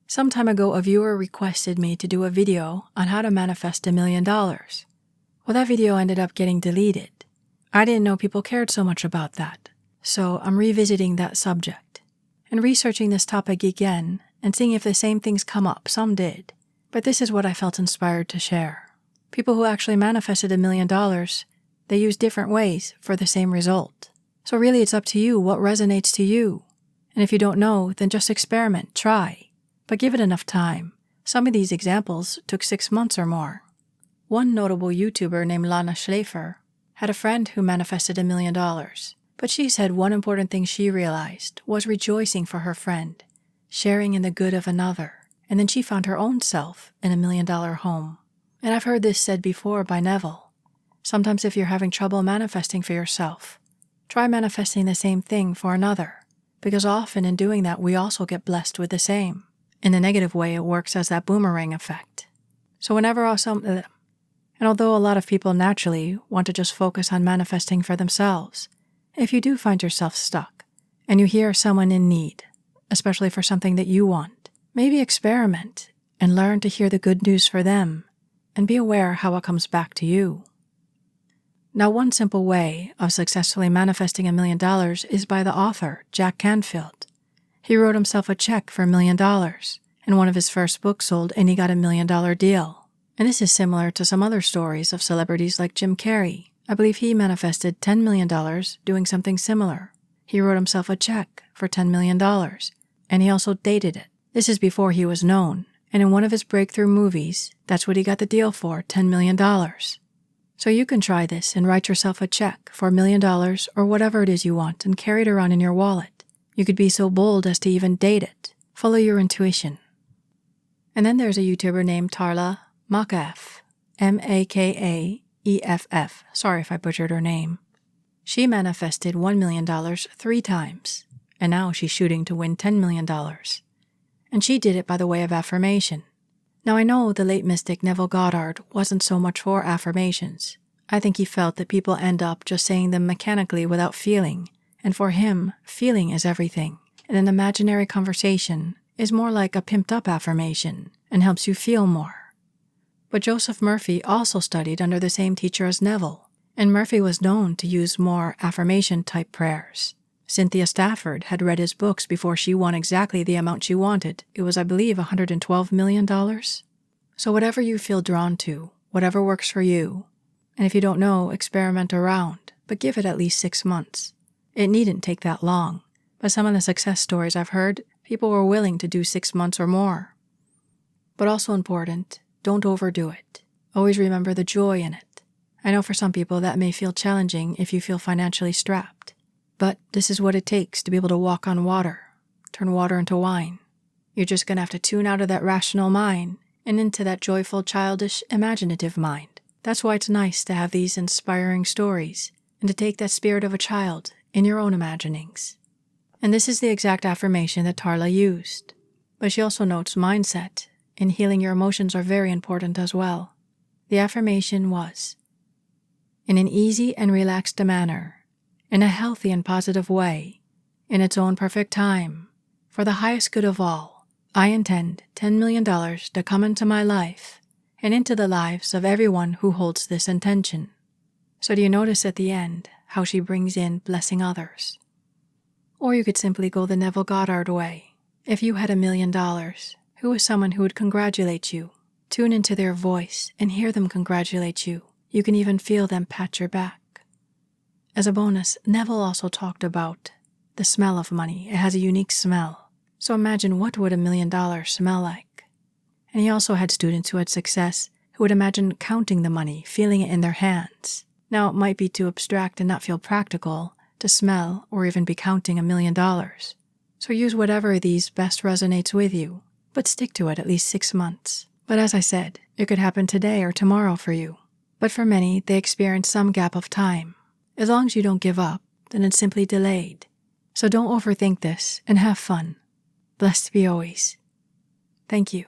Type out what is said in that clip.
Some time ago, a viewer requested me to do a video on how to manifest $1 million. Well, that video ended up getting deleted. I didn't know people cared so much about that, so I'm revisiting that subject and researching this topic again and seeing if the same things come up. Some did, but this is what I felt inspired to share. People who actually manifested $1 million, they use different ways for the same result. So really it's up to you what resonates to you. And if you don't know, then just experiment, try. But give it enough time. Some of these examples took 6 months or more. One notable YouTuber named Lana Schleifer had a friend who manifested $1 million, but she said one important thing she realized was rejoicing for her friend, sharing in the good of another, and then she found her own self in $1 million home. And I've heard this said before by Neville. Sometimes if you're having trouble manifesting for yourself, try manifesting the same thing for another, because often in doing that we also get blessed with the same. In a negative way, it works as that boomerang effect. So and although a lot of people naturally want to just focus on manifesting for themselves, if you do find yourself stuck and you hear someone in need, especially for something that you want, maybe experiment and learn to hear the good news for them and be aware how it comes back to you. Now, one simple way of successfully manifesting $1 million is by the author, Jack Canfield. He wrote himself a check for $1 million, and one of his first books sold and he got $1 million deal. And this is similar to some other stories of celebrities like Jim Carrey. I believe he manifested $10 million doing something similar. He wrote himself a check for $10 million, and he also dated it. This is before he was known, and in one of his breakthrough movies, that's what he got the deal for, $10 million. So you can try this and write yourself a check for $1 million or whatever it is you want and carry it around in your wallet. You could be so bold as to even date it. Follow your intuition. And then there's a YouTuber named Tarla, macaffe, Makaeff. Sorry if I butchered her name. She manifested $1 million 3 times, and now she's shooting to win $10 million. And she did it by the way of affirmation. Now I know the late mystic Neville Goddard wasn't so much for affirmations. I think he felt that people end up just saying them mechanically without feeling, and for him, feeling is everything. And an imaginary conversation is more like a pimped-up affirmation and helps you feel more. But Joseph Murphy also studied under the same teacher as Neville, and Murphy was known to use more affirmation-type prayers. Cynthia Stafford had read his books before she won exactly the amount she wanted. It was, I believe, $112 million. So whatever you feel drawn to, whatever works for you, and if you don't know, experiment around, but give it at least 6 months. It needn't take that long, but some of the success stories I've heard, people were willing to do 6 months or more. But also important, don't overdo it. Always remember the joy in it. I know for some people that may feel challenging if you feel financially strapped. But this is what it takes to be able to walk on water, turn water into wine. You're just going to have to tune out of that rational mind and into that joyful, childish, imaginative mind. That's why it's nice to have these inspiring stories and to take that spirit of a child in your own imaginings. And this is the exact affirmation that Tarla used. But she also notes mindset and healing your emotions are very important as well. The affirmation was, in an easy and relaxed manner, in a healthy and positive way, in its own perfect time, for the highest good of all, I intend $10 million to come into my life and into the lives of everyone who holds this intention. So do you notice at the end how she brings in blessing others? Or you could simply go the Neville Goddard way. If you had $1 million, who is someone who would congratulate you? Tune into their voice and hear them congratulate you. You can even feel them pat your back. As a bonus, Neville also talked about the smell of money. It has a unique smell. So imagine what would $1 million smell like. And he also had students who had success who would imagine counting the money, feeling it in their hands. Now it might be too abstract and not feel practical to smell or even be counting $1 million. So use whatever of these best resonates with you, but stick to it at least 6 months. But as I said, it could happen today or tomorrow for you. But for many, they experience some gap of time. As long as you don't give up, then it's simply delayed. So don't overthink this and have fun. Blessed be always. Thank you.